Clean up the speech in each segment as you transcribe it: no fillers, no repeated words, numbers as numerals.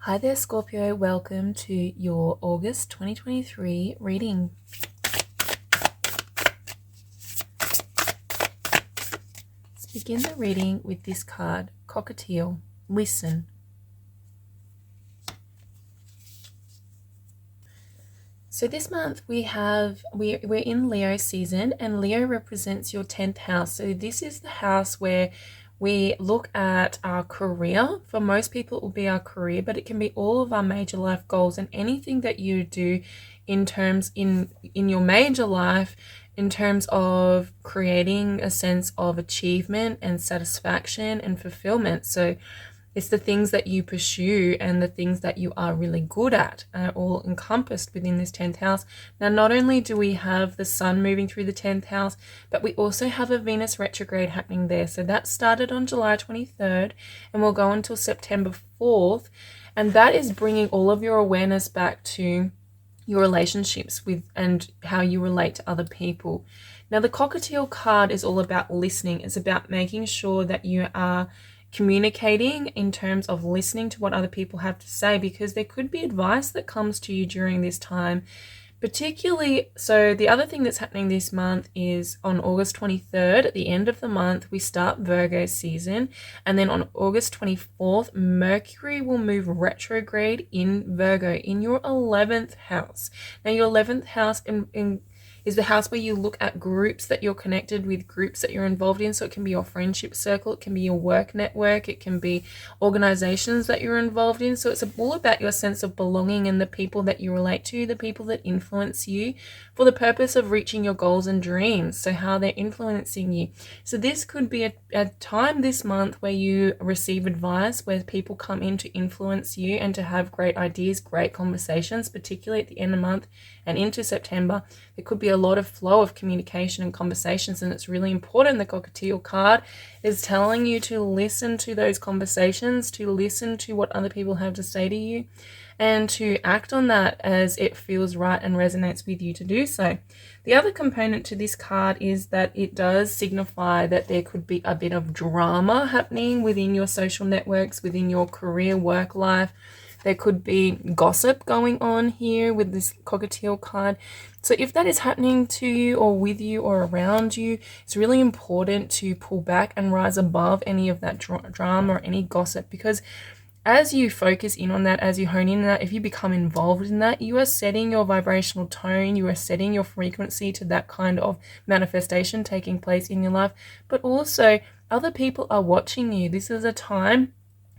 Hi there, Scorpio. Welcome to your August 2023 reading. Let's begin the reading with this card, Cockatiel. Listen. So this month we're in Leo season, and Leo represents your 10th house. So this is the house where we look at our career. For most people, it will be our career, but it can be all of our major life goals and anything that you do in your major life in terms of creating a sense of achievement and satisfaction and fulfillment. So it's the things that you pursue and the things that you are really good at are all encompassed within this 10th house. Now, not only do we have the sun moving through the 10th house, but we also have a Venus retrograde happening there. So that started on July 23rd and will go until September 4th. And that is bringing all of your awareness back to your relationships with and how you relate to other people. Now, the Cockatiel card is all about listening. It's about making sure that you are communicating in terms of listening to what other people have to say, because there could be advice that comes to you during this time. Particularly, so the other thing that's happening this month is on August 23rd, at the end of the month, we start Virgo season. And then on August 24th, Mercury will move retrograde in Virgo in your 11th house. Now, your 11th house is the house where you look at groups that you're connected with, groups that you're involved in. So it can be your friendship circle, it can be your work network, it can be organizations that you're involved in. So it's all about your sense of belonging and the people that you relate to, the people that influence you for the purpose of reaching your goals and dreams. So how they're influencing you. So this could be a time this month where you receive advice, where people come in to influence you and to have great ideas, great conversations, particularly at the end of the month and into September. There could be a lot of flow of communication and conversations, and it's really important. The Cockatiel card is telling you to listen to those conversations, to listen to what other people have to say to you, and to act on that as it feels right and resonates with you to do so. The other component to this card is that it does signify that there could be a bit of drama happening within your social networks, within your career, work life. There could be gossip going on here with this Cockatiel card. So if that is happening to you or with you or around you, it's really important to pull back and rise above any of that drama or any gossip, because as you focus in on that, as you hone in on that, if you become involved in that, you are setting your vibrational tone, you are setting your frequency to that kind of manifestation taking place in your life. But also, other people are watching you. This is a time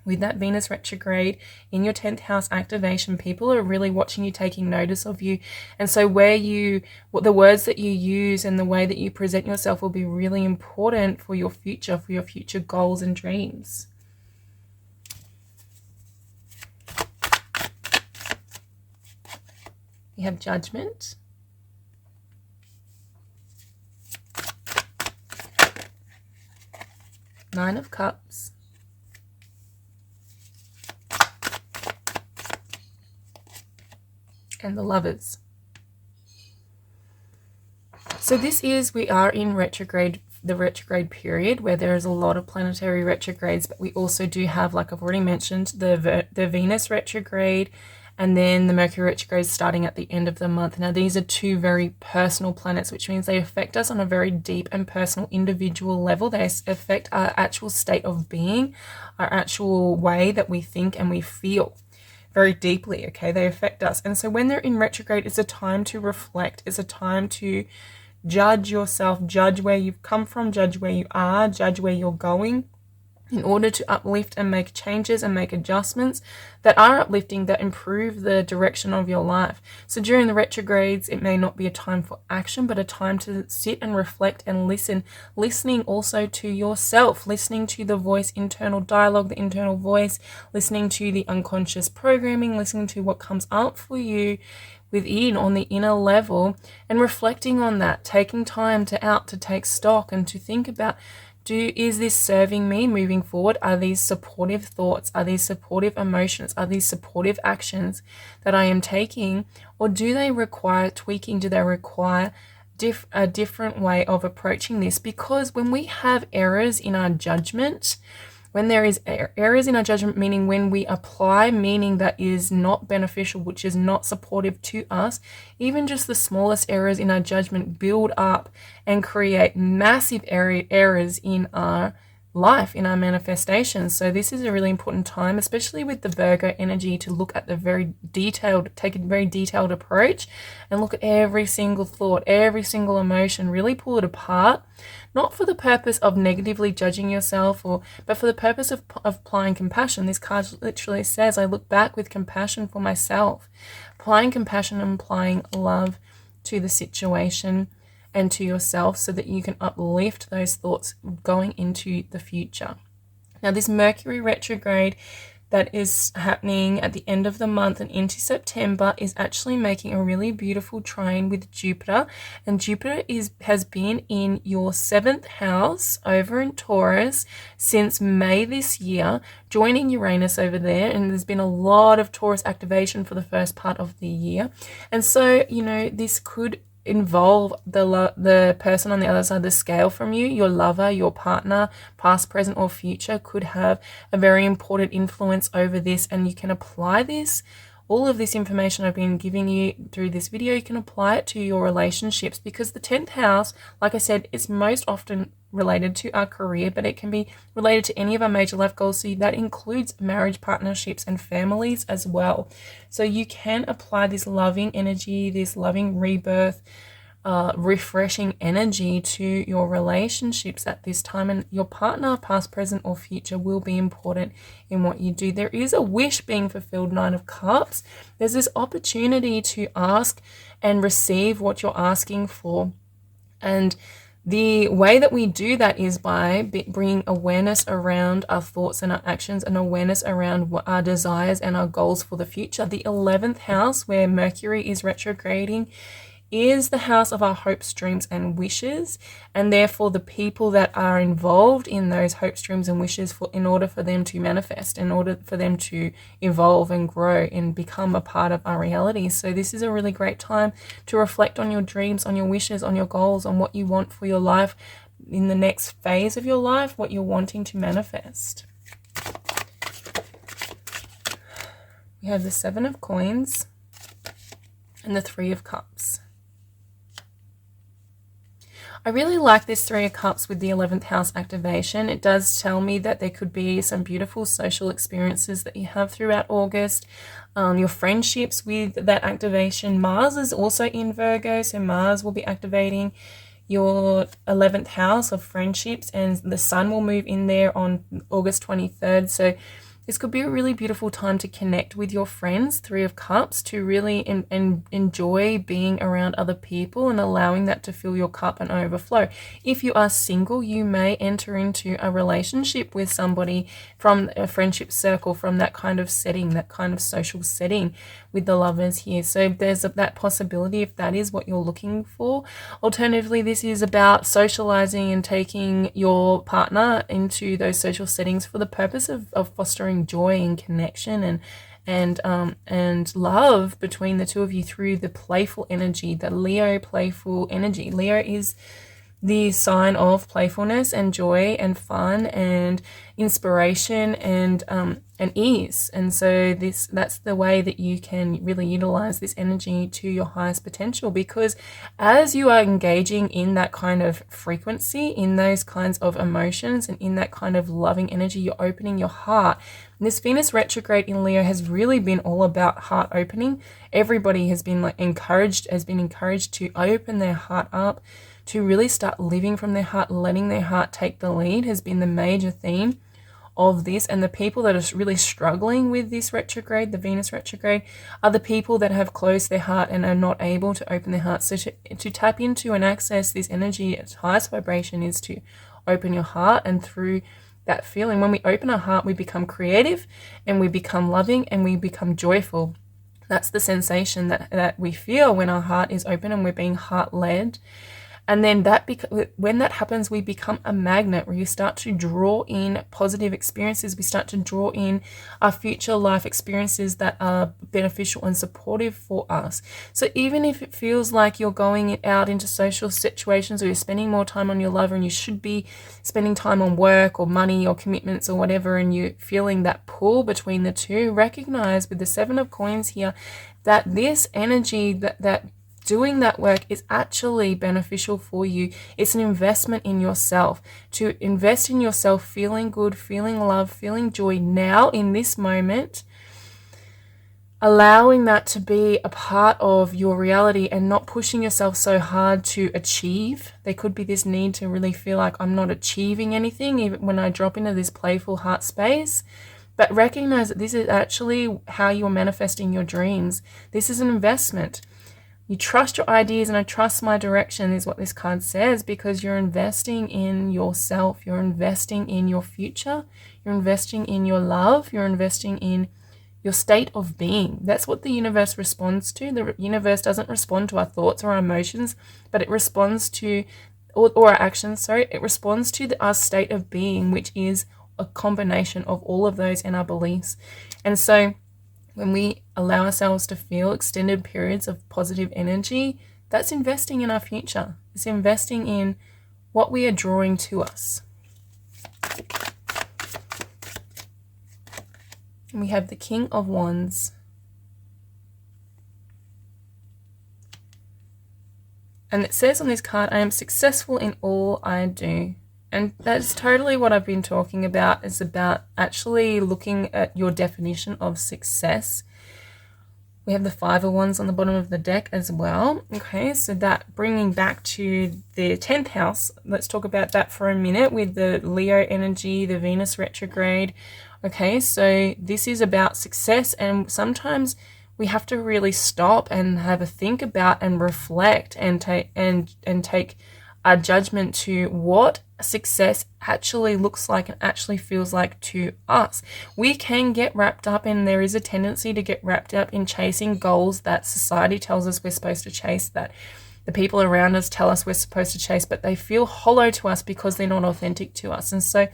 with that Venus retrograde in your 10th house activation, people are really watching you, taking notice of you. And so the words that you use and the way that you present yourself will be really important for your future goals and dreams. You have Judgment. Nine of Cups. And the Lovers. So we are in the retrograde period, where there is a lot of planetary retrogrades, but we also do have, like I've already mentioned, the Venus retrograde and then the Mercury retrograde starting at the end of the month. Now, these are two very personal planets, which means they affect us on a very deep and personal individual level. They affect our actual state of being, our actual way that we think and we feel very deeply, okay? They affect us. And so when they're in retrograde, it's a time to reflect. It's a time to judge yourself, judge where you've come from, judge where you are, judge where you're going, in order to uplift and make changes and make adjustments that are uplifting, that improve the direction of your life. So during the retrogrades, it may not be a time for action, but a time to sit and reflect and listen. Listening also to yourself, listening to the voice, internal dialogue, the internal voice, listening to the unconscious programming, listening to what comes up for you within on the inner level, and reflecting on that, taking time to take stock and to think about, is this serving me moving forward? Are these supportive thoughts? Are these supportive emotions? Are these supportive actions that I am taking? Or do they require tweaking? Do they require a different way of approaching this? Because when we have errors in our judgment, When there is errors in our judgment, meaning when we apply meaning that is not beneficial, which is not supportive to us, even just the smallest errors in our judgment build up and create massive errors in our life, in our manifestations. So this is a really important time, especially with the Virgo energy, to look at take a very detailed approach and look at every single thought, every single emotion, really pull it apart, not for the purpose of negatively judging yourself, but for the purpose of applying compassion. This card literally says, I look back with compassion for myself, applying compassion and applying love to the situation and to yourself so that you can uplift those thoughts going into the future. Now, this Mercury retrograde that is happening at the end of the month and into September is actually making a really beautiful trine with Jupiter. And Jupiter has been in your 7th house over in Taurus since May this year, joining Uranus over there. And there's been a lot of Taurus activation for the first part of the year. And so, this could involve the person on the other side of the scale from you, your lover, your partner, past, present, or future, could have a very important influence over this. And you can apply all of this information I've been giving you through this video, you can apply it to your relationships, because the 10th house, like I said, is most often related to our career, but it can be related to any of our major life goals. So that includes marriage, partnerships, and families as well. So you can apply this loving energy, this loving rebirth, refreshing energy to your relationships at this time, and your partner, past, present, or future, will be important in what you do. There is a wish being fulfilled, 9 of Cups. There's this opportunity to ask and receive what you're asking for, and the way that we do that is by bringing awareness around our thoughts and our actions, and awareness around what our desires and our goals for the future. The 11th house, where Mercury is retrograding, is the house of our hopes, dreams, and wishes, and therefore the people that are involved in those hopes, dreams, and wishes, in order for them to manifest, in order for them to evolve and grow and become a part of our reality. So this is a really great time to reflect on your dreams, on your wishes, on your goals, on what you want for your life in the next phase of your life, what you're wanting to manifest. We have the 7 of Coins and the 3 of Cups. I really like this 3 of Cups with the 11th house activation. It does tell me that there could be some beautiful social experiences that you have throughout August. Your friendships with that activation. Mars is also in Virgo, so Mars will be activating your 11th house of friendships, and the Sun will move in there on August 23rd. So this could be a really beautiful time to connect with your friends, 3 of Cups, to really enjoy being around other people and allowing that to fill your cup and overflow. If you are single, you may enter into a relationship with somebody from a friendship circle, from that kind of setting, that kind of social setting with the lovers here. So there's that possibility if that is what you're looking for. Alternatively, this is about socializing and taking your partner into those social settings for the purpose of fostering joy and connection and love between the two of you through the playful energy, the Leo playful energy. Leo is the sign of playfulness and joy and fun and inspiration and ease. And so that's the way that you can really utilize this energy to your highest potential, because as you are engaging in that kind of frequency, in those kinds of emotions, and in that kind of loving energy, you're opening your heart. And this Venus retrograde in Leo has really been all about heart opening. Everybody has been encouraged to open their heart up, to really start living from their heart, letting their heart take the lead, has been the major theme of this. And the people that are really struggling with this retrograde, the Venus retrograde, are the people that have closed their heart and are not able to open their heart. So to tap into and access this energy at its highest vibration is to open your heart. And through that feeling, when we open our heart, we become creative and we become loving and we become joyful. That's the sensation that we feel when our heart is open and we're being heart-led. And then when that happens, we become a magnet where you start to draw in positive experiences. We start to draw in our future life experiences that are beneficial and supportive for us. So even if it feels like you're going out into social situations or you're spending more time on your lover and you should be spending time on work or money or commitments or whatever, and you're feeling that pull between the two, recognize with the Seven of Coins here that this energy, that doing that work is actually beneficial for you. It's an investment in yourself. To invest in yourself, feeling good, feeling love, feeling joy now in this moment, allowing that to be a part of your reality and not pushing yourself so hard to achieve. There could be this need to really feel like I'm not achieving anything even when I drop into this playful heart space. But recognize that this is actually how you're manifesting your dreams. This is an investment. You trust your ideas, and I trust my direction is what this card says, because you're investing in yourself. You're investing in your future. You're investing in your love. You're investing in your state of being. That's what the universe responds to. The universe doesn't respond to our thoughts or our emotions, but it responds to, or our actions, sorry. It responds to our state of being, which is a combination of all of those and our beliefs. And so when we allow ourselves to feel extended periods of positive energy, that's investing in our future. It's investing in what we are drawing to us. And we have the King of Wands. And it says on this card, I am successful in all I do. And that's totally what I've been talking about. It's about actually looking at your definition of success. We have the Five of Wands on the bottom of the deck as well. Okay, so that bringing back to the 10th house, let's talk about that for a minute with the Leo energy, the Venus retrograde. Okay, so this is about success, and sometimes we have to really stop and have a think about and reflect and take our judgment to what success actually looks like and actually feels like to us. We can get wrapped up, and there is a tendency to get wrapped up in chasing goals that society tells us we're supposed to chase, that the people around us tell us we're supposed to chase, but they feel hollow to us because they're not authentic to us. And so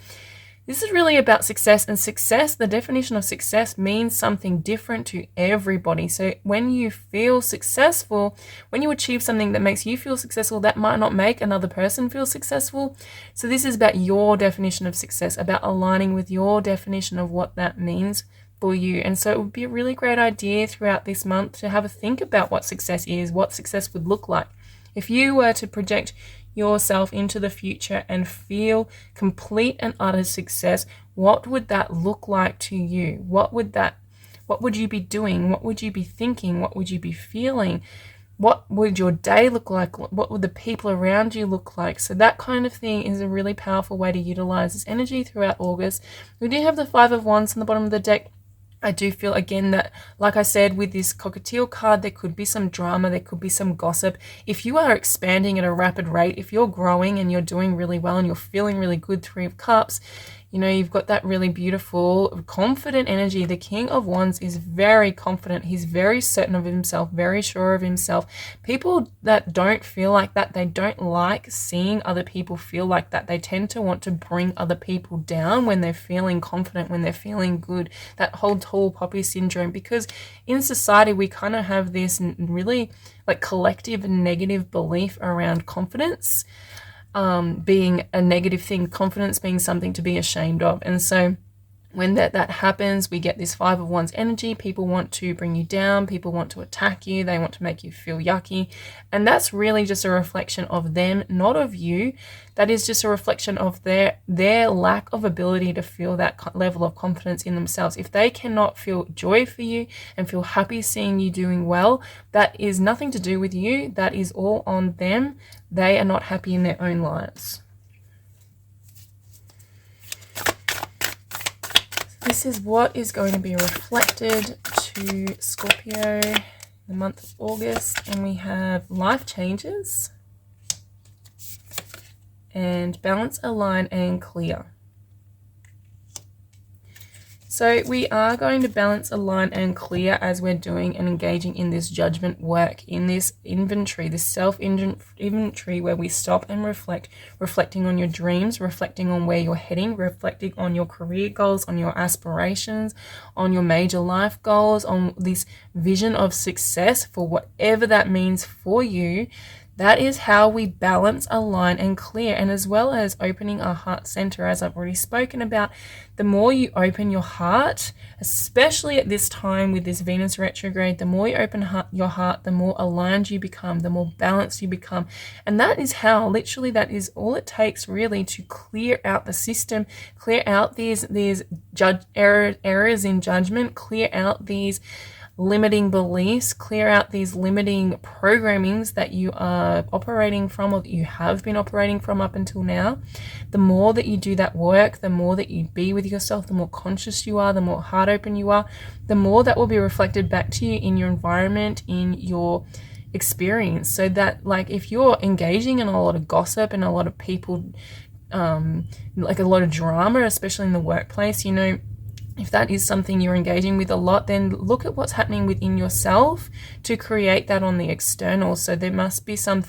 this is really about success, and success, the definition of success means something different to everybody. So when you feel successful, when you achieve something that makes you feel successful, that might not make another person feel successful. So this is about your definition of success, about aligning with your definition of what that means for you. And so it would be a really great idea throughout this month to have a think about what success is, what success would look like. If you were to project yourself into the future and feel complete and utter success, what would that look like to you? What would you be doing? What would you be thinking? What would you be feeling? What would your day look like? What would the people around you look like? So that kind of thing is a really powerful way to utilize this energy throughout August. We do have the Five of Wands on the bottom of the deck. I do feel, again, that, like I said, with this cockatiel card, there could be some drama, there could be some gossip. If you are expanding at a rapid rate, if you're growing and you're doing really well and you're feeling really good, Three of Cups, you know, you've got that really beautiful, confident energy. The King of Wands is very confident. He's very certain of himself, very sure of himself. People that don't feel like that, they don't like seeing other people feel like that. They tend to want to bring other people down when they're feeling confident, when they're feeling good. That whole tall poppy syndrome, because in society, we kind of have this really like collective negative belief around confidence. Being a negative thing, confidence being something to be ashamed of. And so when that happens, we get this Five of Wands energy. People want to bring you down. People want to attack you. They want to make you feel yucky. And that's really just a reflection of them, not of you. That is just a reflection of their lack of ability to feel that level of confidence in themselves. If they cannot feel joy for you and feel happy seeing you doing well, that is nothing to do with you. That is all on them. They are not happy in their own lives. This is what is going to be reflected to Scorpio in the month of August. And we have life changes and balance, align, and clear. So we are going to balance, align, and clear as we're doing and engaging in this judgment work, in this inventory, this self-inventory where we stop and reflect, reflecting on your dreams, reflecting on where you're heading, reflecting on your career goals, on your aspirations, on your major life goals, on this vision of success for whatever that means for you. That is how we balance, align, and clear. And as well as opening our heart center, as I've already spoken about, the more you open your heart, especially at this time with this Venus retrograde, the more you open your heart, the more aligned you become, the more balanced you become. And that is how, literally, that is all it takes really to clear out the system, clear out these errors in judgment, clear out these limiting beliefs, clear out these limiting programmings that you are operating from or that you have been operating from up until now. The more that you do that work, the more that you be with yourself, the more conscious you are, the more heart open you are, the more that will be reflected back to you in your environment, in your experience. So that, like, if you're engaging in a lot of gossip and a lot of people, like a lot of drama, especially in the workplace, you know, if that is something you're engaging with a lot, then look at what's happening within yourself to create that on the external. So there must be some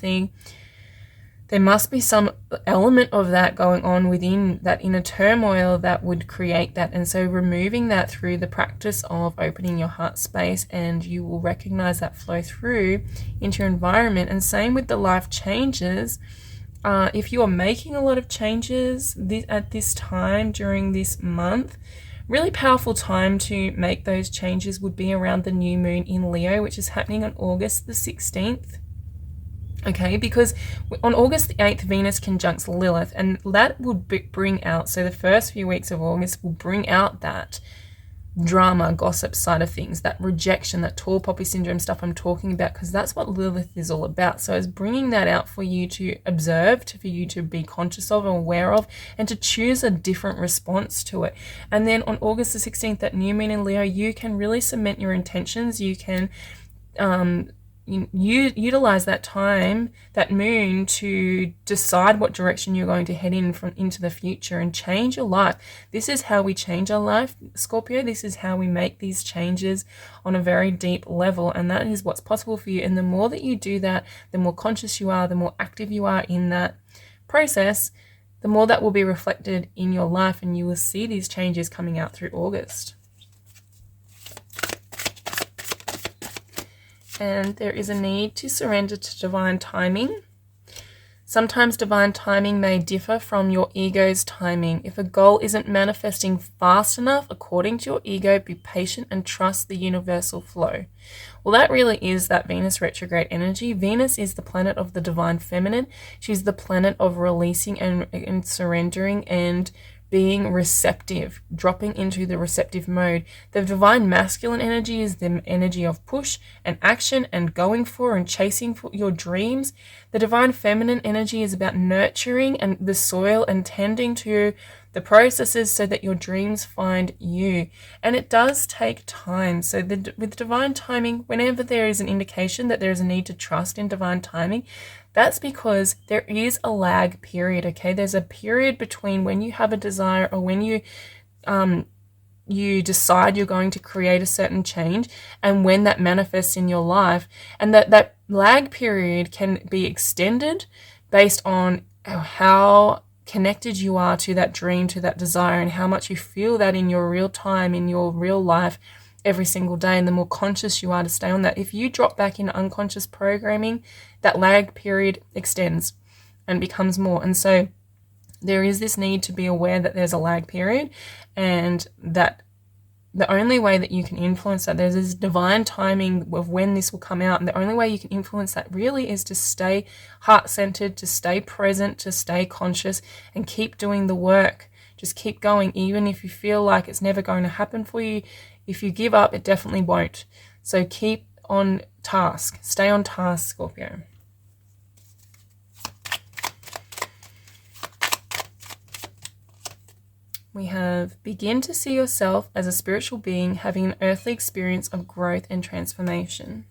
element of that going on within that inner turmoil that would create that. And so removing that through the practice of opening your heart space, and you will recognize that flow through into your environment. And same with the life changes. If you are making a lot of changes at this time during this month, really powerful time to make those changes would be around the new moon in Leo, which is happening on August the 16th. Okay, because on August the 8th, Venus conjuncts Lilith, and that will bring out, so the first few weeks of August will bring out that drama, gossip side of things, that rejection, that tall poppy syndrome stuff I'm talking about, because that's what Lilith is all about. So it's bringing that out for you to observe, for you to be conscious of and aware of, and to choose a different response to it. And then on August the 16th, that new moon in Leo, you can really cement your intentions. You can you utilize that time, that moon, to decide what direction you're going to head into the future and change your life. This is how we change our life, Scorpio. This is how we make these changes on a very deep level, and that is what's possible for you. And the more that you do that, the more conscious you are, the more active you are in that process, the more that will be reflected in your life, and you will see these changes coming out through August. And there is a need to surrender to divine timing. Sometimes divine timing may differ from your ego's timing. If a goal isn't manifesting fast enough according to your ego, be patient and trust the universal flow. Well, that really is that Venus retrograde energy. Venus is the planet of the divine feminine. She's the planet of releasing and surrendering and being receptive, dropping into the receptive mode. The divine masculine energy is the energy of push and action and going for and chasing for your dreams. The divine feminine energy is about nurturing and the soil and tending to the processes so that your dreams find you. And it does take time. So with divine timing, whenever there is an indication that there is a need to trust in divine timing, that's because there is a lag period, okay? There's a period between when you have a desire or when you decide you're going to create a certain change and when that manifests in your life. And that lag period can be extended based on how connected you are to that dream, to that desire, and how much you feel that in your real time, in your real life, every single day. And the more conscious you are to stay on that. If you drop back into unconscious programming, that lag period extends and becomes more. And so there is this need to be aware that there's a lag period, and that the only way that you can influence that, there's this divine timing of when this will come out, and the only way you can influence that really is to stay heart-centered, to stay present, to stay conscious, and keep doing the work. Just keep going, even if you feel like it's never going to happen for you. If you give up, it definitely won't. So keep on task. Stay on task, Scorpio. We have begin to see yourself as a spiritual being having an earthly experience of growth and transformation.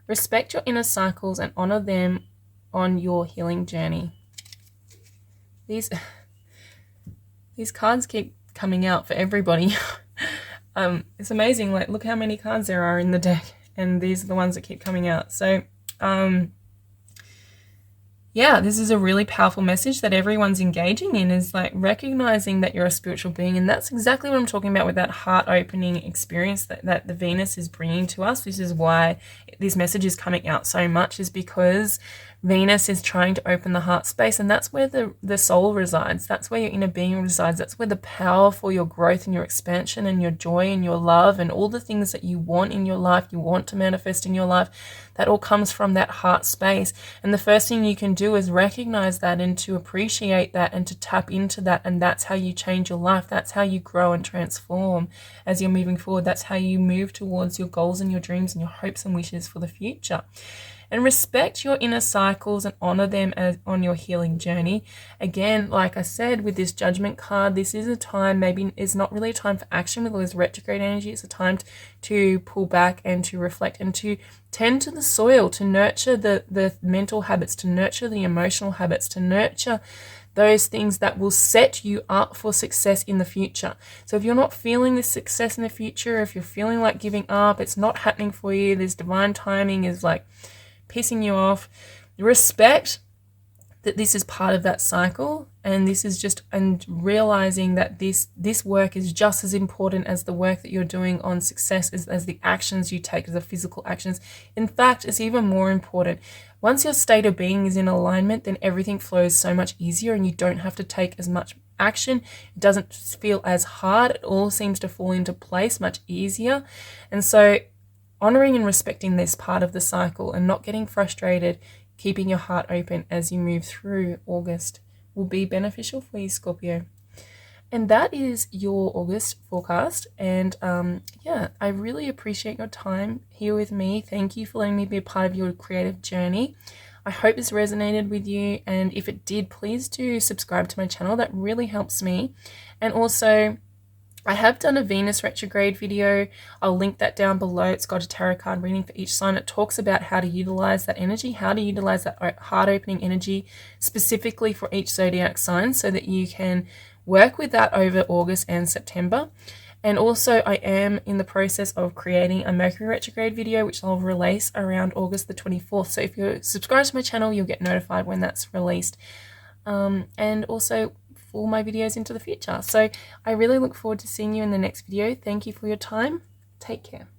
Respect your inner cycles and honor them on your healing journey. These cards keep coming out for everybody. It's amazing. Like, look how many cards there are in the deck, and these are the ones that keep coming out. So, yeah, this is a really powerful message that everyone's engaging in, is like recognizing that you're a spiritual being. And that's exactly what I'm talking about with that heart-opening experience that the Venus is bringing to us. This is why this message is coming out so much, is because Venus is trying to open the heart space, and that's where the soul resides. That's where your inner being resides. That's where the power for your growth and your expansion and your joy and your love and all the things that you want in your life, you want to manifest in your life, that all comes from that heart space. And the first thing you can do is recognize that and to appreciate that and to tap into that. And that's how you change your life. That's how you grow and transform as you're moving forward. That's how you move towards your goals and your dreams and your hopes and wishes for the future. And respect your inner cycles and honor them as on your healing journey. Again, like I said, with this Judgment card, this is a time, maybe it's not really a time for action with all this retrograde energy. It's a time to pull back and to reflect and to tend to the soil, to nurture the mental habits, to nurture the emotional habits, to nurture those things that will set you up for success in the future. So if you're not feeling this success in the future, if you're feeling like giving up, it's not happening for you, this divine timing is like pissing you off, respect that this is part of that cycle, and this is just, and realizing that this work is just as important as the work that you're doing on success, as the actions you take, as the physical actions. In fact, it's even more important. Once your state of being is in alignment, then everything flows so much easier and you don't have to take as much action. It doesn't feel as hard. It all seems to fall into place much easier. And so honoring and respecting this part of the cycle and not getting frustrated, keeping your heart open as you move through August will be beneficial for you, Scorpio. And that is your August forecast. And yeah, I really appreciate your time here with me. Thank you for letting me be a part of your creative journey. I hope this resonated with you. And if it did, please do subscribe to my channel. That really helps me. And also, I have done a Venus retrograde video. I'll link that down below. It's got a tarot card reading for each sign. It talks about how to utilize that energy, how to utilize that heart-opening energy specifically for each zodiac sign so that you can work with that over August and September. And also, I am in the process of creating a Mercury retrograde video, which I'll release around August the 24th. So if you're subscribed to my channel, you'll get notified when that's released. And also for my videos into the future. So I really look forward to seeing you in the next video. Thank you for your time. Take care.